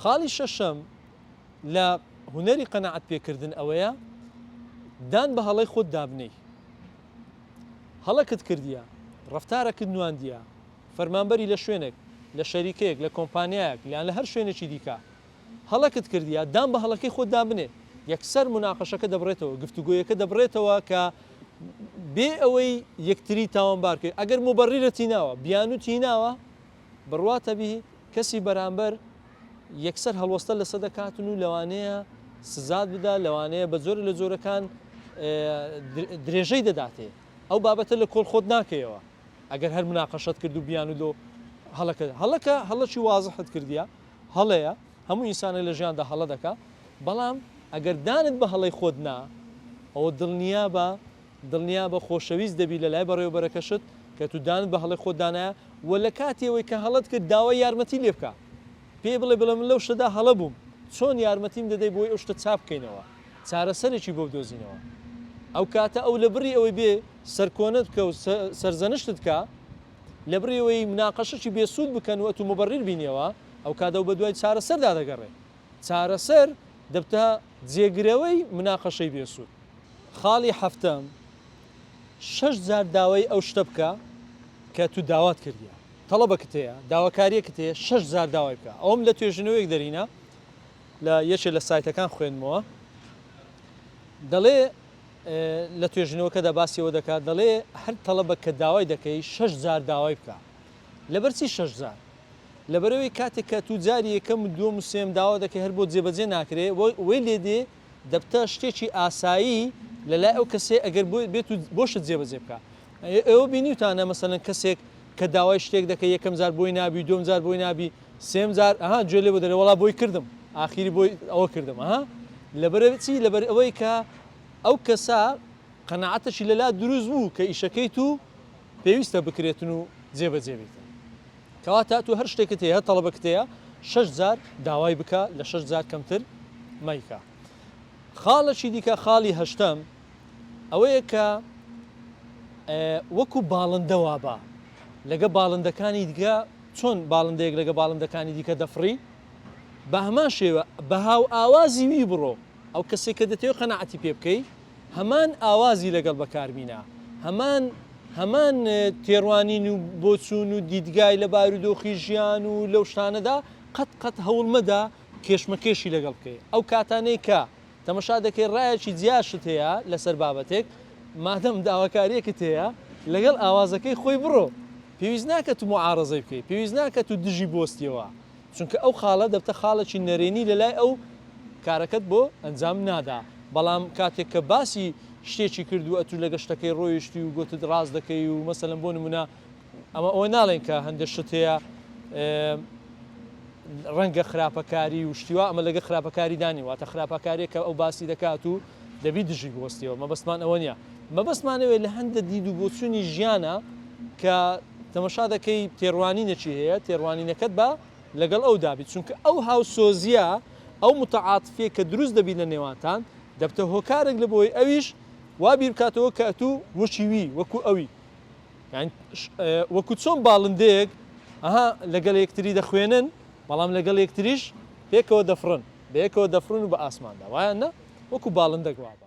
خاڵی شەشەم لە هونەری قەنەعەت پێکردن ئەوەیە دان بە هەڵەی خۆت دابنەی. هەڵەکت کردیە، ڕەفتارەکت نواندیە، فەرمانبەری لە شوێنێک، لە شەریکەیەک، لە کۆمپانیایەک، لیان لە هەر شوێنێکی دیکە هەڵەکت کردیە، دان بە هەڵەکەی خۆت دابنێ. یەکسەر مناقەشەکە دەبڕێتەوە، گفتوگۆیەکە دەبڕێتەوە کە بێ ئەوەی یەکتری تاوانبارکرد. ئەگەر مبەڕیرەتی ناوە، بیانوتی ناوە، بڕواتە بی کەسی بەرامبەر یەکسەر هەڵوەستە لەسەر دەکاتن و لەوانەیە سزات بدا، لەوانەیە بە زۆر لە زۆرەکان درێژەی دەداتێ. ئەو بابەتە لە کۆڵ خۆت ناکەیەوە ئەگەر هەر مناقەشەت کرد و بیان و دۆ هەڵەکە هەڵەکی وازحت کردیە، هەڵەیە، هەموو ئینسانە لە ژیاندا هەڵە دەکا، بەڵام ئەگەر دانت بە هەڵەی خۆت نا، ئەوە دڵنیا بە خۆشەویست دەبی لە لای بەڕێوەبەرەکەشت کە تو دانت بە هەڵەی خۆت دانایە و لە کاتێەوەی کە هەڵەت کرد داوای یارمەتی لێ بکە، پێ بڵێ من لەو شتەدا هەڵە بووم، چۆن یارمەتیم دەدەی بۆی ئەو شتە چاپ بکەینەوە، چارەسەرێکی بۆ بدۆزینەوە. ئەو کاتە ئەو لە بڕی ئەوەی بێ سەرکۆنت بکە و سەرزەنشتت کە لە بڕیەوەی مناقەشەی بێسوود بکەن و ئەتو مبەڕیر بینیەوە، ئەو کاتە بە دوای چارەسەردا دەگەڕێ. چارەسەر دەبتە جێگرەوەی مناقەشەی بێسوود. خاڵی هەفتەم 6,000 داوای ئەو شتە بکە کە تو داوات کردیە. تەڵەبەکت هەیە، داواکاریەکت هەیە، 6,000 داوای بکە. ئەوم لە توێژنەوەیەک دەرینە لە یەکێک لە سایتەکان خوێنمەوە، دەڵێ لە توێژنەوەکەدا باسیەوە دەکات، دەڵێ هەر تەڵەبەک کە داوای دەکەی 6,000 داوای بکە. لەبەرچی 6,000 لەبەرەوەی کاتێک کە تو جاری یەکەم و دووەم و سێم داوا دەکەی هەر بۆ جێبەجێ ناکرێ، وەی لێدێ دەبتە شتێکی ئاسایی لەلای ئەو کەسێ ئەگەر بێت بۆشت جێبەجێ بکە. ئێوە بینیوتانە مەسەڵەن کەسێک کە داوای شتێک دەکەی یەکەم جار بۆی نابی، دووەم جار بۆی نابی، سێم جار گوێ لێ بۆ دەرێ وەڵا بۆی کردم، ئاخیری بۆی ئەوە کردم. لەبەرچی لەبەر ئەوەی کە ئەو کەسا قەنەعەتەشی لەلا دروست بوو کە ئیشەکەی تو پێویستە بکرێتن و جێبەجێ بیتن. کەواتە تو هەر شتێکت هەیە، هەر تەڵەبەکت هەیە، 6,000 داوای بکە، لە 6,000 کەمتر مەیکە. خاڵەکی دیکە، خاڵی هەشتەم ئەوەیە کە وەکو باڵندە وابە لەگە باڵندەکانی دیکە، چۆن باڵندەیەک لەگە باڵندەکانی دیکە دەفڕی، بە هەمان شێوە بە هاو ئاوازی وی بڕۆ، ئەو کەسێک کە دەتەوێت قەنەعەتی پێ بکەی هەمان ئاوازی لەگەڵ بەکاربینە، هەمان تێڕوانین و بۆچوون و دیدگای لە بارودۆخی ژیان و لەو شتانەدا قەت هەوڵمەدا کێشمەکێشی لەگەڵ بکەی. ئەو کاتانەی کە تەمەشا دەکەی ڕایەکی جیاشت هەیە لەسەر بابەتێک، مادەم داواکاریەکت هەیە لەگەڵ ئاوازەکەی خۆی بڕۆ، پێویست ناکە تو معارەزەی بکەی، پێویست ناکە تو دژی بۆستیەوە، چونکە ئەو خاڵە دەبتە خاڵێکی نەرێنی لەلای ئەو کارەکەت بۆ ئەنجام نادا. بەڵام کاتێک کە باسی شتێکی کردو ئەتو لە گەشتەکەی ڕۆیشتی و گوتت ڕاست دەکەی و مەسەلەن بۆ نمونە ئەمە ئەوە ناڵێن کە هەندێک شت هەیە ڕەنگە خراپەکاری و شتیوە، ئەمە لەگە خراپەکاری دانی واتە خراپەکارێک کە ئەو باسی دەکات و دەبی دژی بۆستیەوە. مەبەستمان ئەوە نییە، مەبەستمانەوەی لە هەندە دید و بۆچوونی ژیانە کە تەمەشا دەکەی تێڕوانینەکی هەیە، تێڕوانینەکەت بە لەگەڵ ئەو دابیت، چونکە ئەو هاوسۆزیە، ئەو متعاتفیە کە دروست دەبی لە نێوانتان دەبتە هۆکارێک لە بۆی ئەویش وابیر بکاتەوە کە ئەتوو وەچیوی وەکو ئەوی، وەکو چۆن باڵندەیەک لەگەڵ یەکتری دەخوێنن، بەڵام لەگەڵ یەکتریش پێکەوە دەفڕن، بەیەکەوە دەفڕن و بە ئاسماندا، وایە نە وەکو باڵندەک وابە.